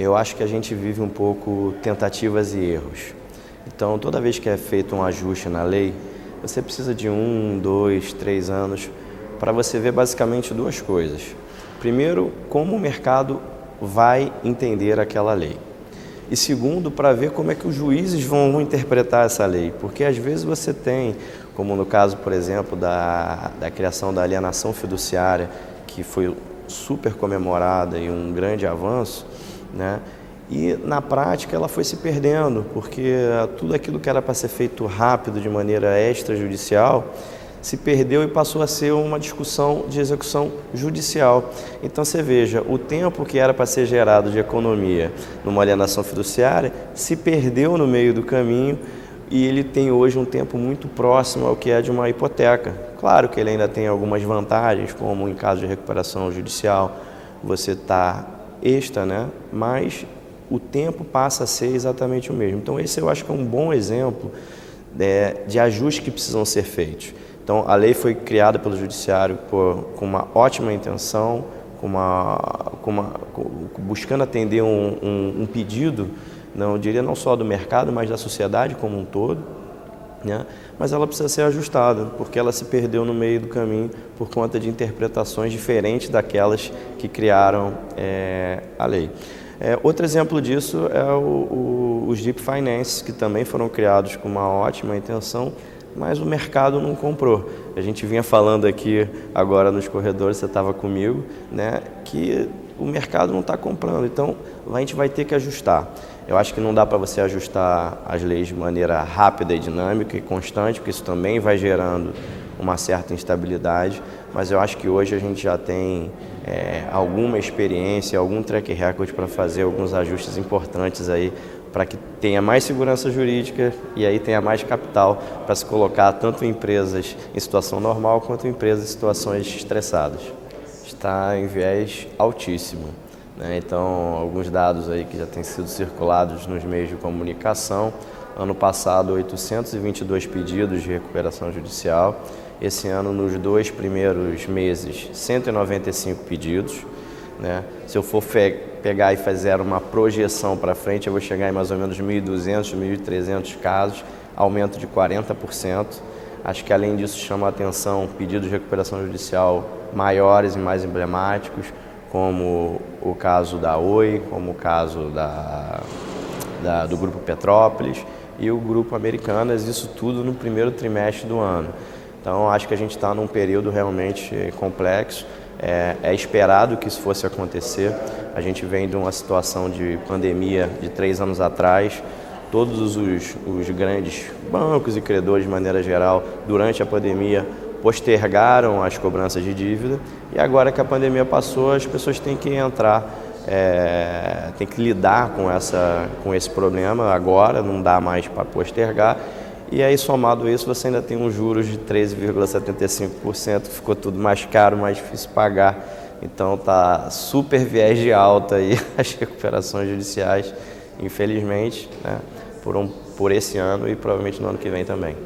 Eu acho que a gente vive um pouco tentativas e erros. Então, toda vez que é feito um ajuste na lei, você precisa de 1, 2, 3 anos para você ver basicamente duas coisas. Primeiro, como o mercado vai entender aquela lei. E segundo, para ver como é que os juízes vão interpretar essa lei. Porque às vezes você tem, como no caso, por exemplo, da criação da alienação fiduciária, que foi super comemorada e um grande avanço, né? E na prática ela foi se perdendo, porque tudo aquilo que era para ser feito rápido, de maneira extrajudicial, se perdeu e passou a ser uma discussão de execução judicial. Então você veja, o tempo que era para ser gerado de economia numa alienação fiduciária se perdeu no meio do caminho e ele tem hoje um tempo muito próximo ao que é de uma hipoteca. Claro que ele ainda tem algumas vantagens, como em caso de recuperação judicial, você está extra, né? Mas o tempo passa a ser exatamente o mesmo. Então esse eu acho que é um bom exemplo de ajustes que precisam ser feitos. Então a lei foi criada pelo Judiciário com uma ótima intenção, buscando atender um pedido, não diria não só do mercado, mas da sociedade como um todo, né? Mas ela precisa ser ajustada, porque ela se perdeu no meio do caminho por conta de interpretações diferentes daquelas que criaram a lei. Outro exemplo disso é os Deep Finance, que também foram criados com uma ótima intenção, mas o mercado não comprou. A gente vinha falando aqui agora nos corredores, você estava comigo, né, que o mercado não está comprando, então a gente vai ter que ajustar. Eu acho que não dá para você ajustar as leis de maneira rápida e dinâmica e constante, porque isso também vai gerando uma certa instabilidade, mas eu acho que hoje a gente já tem alguma experiência, algum track record para fazer alguns ajustes importantes aí, para que tenha mais segurança jurídica e aí tenha mais capital para se colocar tanto em empresas em situação normal quanto em empresas em situações estressadas. Está em viés altíssimo, né? Então, alguns dados aí que já têm sido circulados nos meios de comunicação. Ano passado, 822 pedidos de recuperação judicial. Esse ano, nos 2 primeiros meses, 195 pedidos, né? Se eu for pegar e fazer uma projeção para frente, eu vou chegar em mais ou menos 1.200, 1.300 casos, aumento de 40%. Acho que além disso chama a atenção pedidos de recuperação judicial maiores e mais emblemáticos, como o caso da Oi, como o caso do Grupo Petrópolis e o Grupo Americanas, isso tudo no primeiro trimestre do ano. Então acho que a gente está num período realmente complexo. É esperado que isso fosse acontecer. A gente vem de uma situação de pandemia de 3 anos atrás. Todos os grandes bancos e credores, de maneira geral, durante a pandemia, postergaram as cobranças de dívida. E agora que a pandemia passou, as pessoas têm que entrar, têm que lidar com esse problema agora, não dá mais para postergar. E aí, somado a isso, você ainda tem uns juros de 13,75%, ficou tudo mais caro, mais difícil pagar. Então tá super viés de alta aí as recuperações judiciais, infelizmente, né, por esse ano e provavelmente no ano que vem também.